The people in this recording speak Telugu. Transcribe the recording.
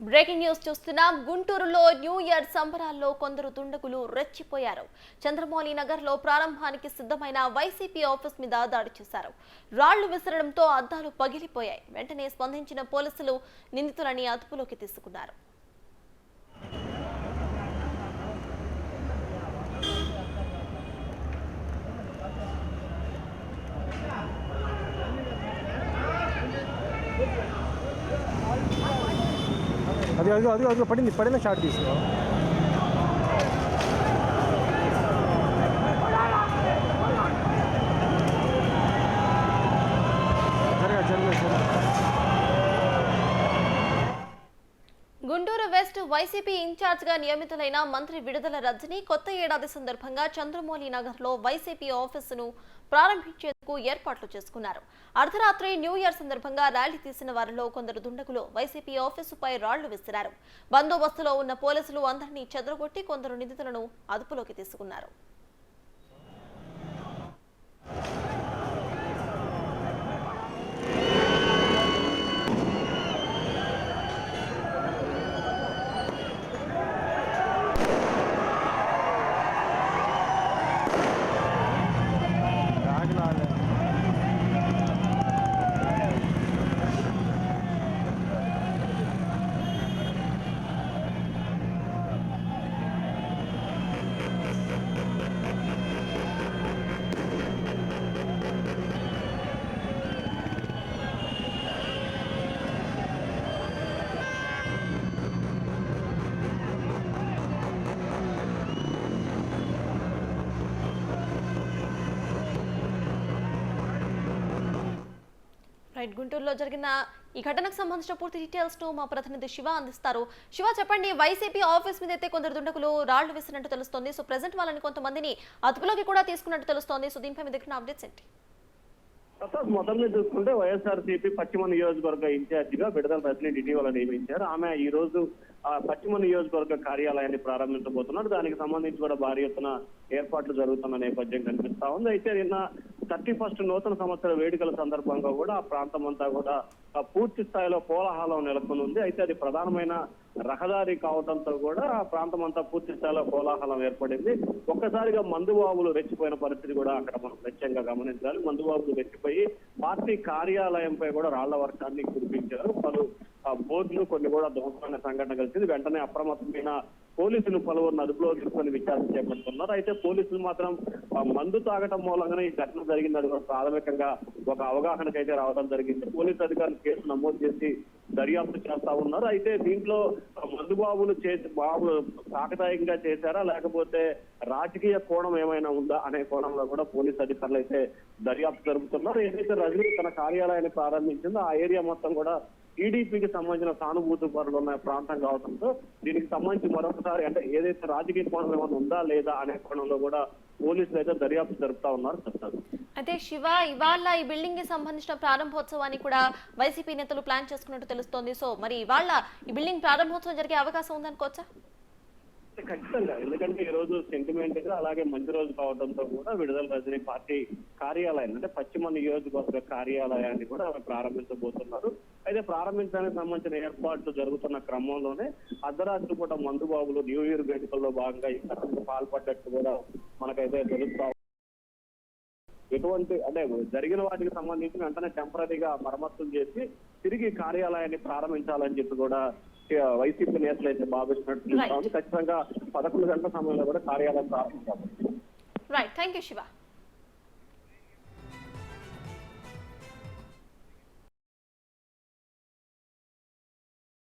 బ్రేకింగ్ న్యూస్ చూస్తున్నాం. గుంటూరులో న్యూ ఇయర్ సంబరాల్లో కొందరు దుండగులు రెచ్చిపోయారు. చంద్రమౌళి నగర్ లో ప్రారంభానికి సిద్ధమైన వైసీపీ ఆఫీస్ మీద దాడి చేశారు. రాళ్లు విసరడంతో అద్దాలు పగిలిపోయాయి. వెంటనే స్పందించిన పోలీసులు నిందితులని అదుపులోకి తీసుకున్నారు. అది పడిన షాట్ తీసుకో. గుంటూరు వెస్ట్ వైసీపీ ఇన్ఛార్జ్ గా నియమితులైన మంత్రి విడుదల రజని కొత్త ఏడాది సందర్భంగా చంద్రమౌళి నగర్ లో వైసీపీ ఆఫీసును ప్రారంభించేందుకు ఏర్పాట్లు చేసుకున్నారు. అర్ధరాత్రి న్యూ ఇయర్ సందర్భంగా ర్యాలీ తీసిన వారిలో కొందరు దుండగులు వైసీపీ ఆఫీసుపై రాళ్లు విసిరారు. బందోబస్తులో ఉన్న పోలీసులు అందరినీ చెదరగొట్టి కొందరు నిందితులను అదుపులోకి తీసుకున్నారు. గుంటూరులో జరిగిన ఈ ఘటనకు సంబంధించిన పూర్తి డీటెయిల్స్ ను మా ప్రతినిధి శివ అందిస్తారు. శివ, చెప్పండి. వైసీపీ ఆఫీస్ మీద అయితే కొందరు దుండగులు రాళ్లు వేసినట్టు తెలుస్తోంది. సో ప్రెసెంట్ వాళ్ళని కొంతమందిని అదుపులోకి కూడా తీసుకున్నట్టు తెలుస్తోంది. సో దీనిపై మీ దగ్గర అప్డేట్స్ ఏంటి? మొదలు చూసుకుంటే వైఎస్ఆర్సీపీ పశ్చిమ నియోజకవర్గ ఇన్ఛార్జ్ గా విడుదల రజని ఇటీవల నియమించారు. ఆమె ఈ రోజు పశ్చిమ నియోజకవర్గ కార్యాలయాన్ని ప్రారంభించబోతున్నారు. దానికి సంబంధించి కూడా భారీ ఎత్తున ఏర్పాట్లు జరుగుతున్న నేపథ్యం కనిపిస్తా ఉంది. అయితే నిన్న 31st నూతన సంవత్సర వేడుకల సందర్భంగా కూడా ఆ ప్రాంతం అంతా కూడా పూర్తి స్థాయిలో కోలాహలం నెలకొని ఉంది. అయితే అది ప్రధానమైన రహదారి కావడంతో కూడా ఆ ప్రాంతం అంతా పూర్తి స్థాయిలో కోలాహలం ఏర్పడింది. ఒక్కసారిగా మందుబాబులు రెచ్చిపోయిన పరిస్థితి కూడా అక్కడ మనం ప్రత్యేకంగా గమనించాలి. మందుబాబులు రెచ్చిపోయి పార్టీ కార్యాలయంపై కూడా రాళ్ల వర్షాన్ని కురిపించారు. పలు బోర్డులు కొన్ని కూడా ధ్వంసమైన సంఘటన కలిసింది. వెంటనే అప్రమత్తమైన పోలీసులు పలువురిని అదుపులో తీసుకొని విచారణ చేపడుతున్నారు. అయితే పోలీసులు మాత్రం మందు తాగటం మూలంగానే ఈ ఘటన జరిగిందని ప్రాథమికంగా ఒక అవగాహనకైతే రావడం జరిగింది. పోలీసు అధికారులు కేసు నమోదు చేసి దర్యాప్తు చేస్తా ఉన్నారు. అయితే దీంట్లో మందుబాబులు బాబు సాకదాయంగా చేశారా లేకపోతే రాజకీయ కోణం ఏమైనా ఉందా అనే కోణంలో కూడా పోలీసు అధికారులు అయితే దర్యాప్తు జరుపుతున్నారు. ఏదైతే రజనీ తన కార్యాలయాన్ని ప్రారంభించిందో ఆ ఏరియా మొత్తం కూడా టీడీపీకి సంబంధించిన సానుభూతి పరులు ఉన్న ప్రాంతం కావడంతో దీనికి సంబంధించి మరొకసారి అంటే ఏదైతే రాజకీయ కోణం ఏమైనా ఉందా లేదా అనే కోణంలో కూడా పోలీసులు అయితే దర్యాప్తు జరుపుతా ఉన్నారు. చెప్తారు. అయితే శివ, ఇవాళ ఈ బిల్డింగ్ కి సంబంధించిన ప్రారంభోత్సవాన్ని కూడా వైసీపీ నేతలు ప్లాన్ చేసుకున్నట్టు తెలుస్తోంది. సో మరి ఇవాళ ఈ బిల్డింగ్ ప్రారంభోత్సవం జరిగే అవకాశం ఉందనుకోవచ్చా? ఖచ్చితంగా, ఎందుకంటే ఈ రోజు సెంటిమెంట్ గా అలాగే మంచి రోజు కావడంతో కూడా విడుదల రజనీ పార్టీ కార్యాలయం అంటే పశ్చిమ నియోజకవర్గ కార్యాలయాన్ని కూడా ప్రారంభించబోతున్నారు. అయితే ప్రారంభించడానికి సంబంధించిన ఏర్పాట్లు జరుగుతున్న క్రమంలోనే అర్ధరాత్రి పూట మందుబాబులు న్యూ ఇయర్ వేడుకల్లో భాగంగా ఈ ఘటనకు పాల్పడ్డట్టు కూడా మనకైతే తెలుస్తా. ఎటువంటి అంటే జరిగిన వాటికి సంబంధించి వెంటనే టెంపరీగా మరమ్మతులు చేసి తిరిగి కార్యాలయాన్ని ప్రారంభించాలని చెప్పి కూడా వైసీపీ నేతలు అయితే భావిస్తున్నట్టు చూస్తా ఉంది. ఖచ్చితంగా 11 గంటల సమయంలో కూడా కార్యాలయం ప్రారంభించాలి. Right, thank you Shiva.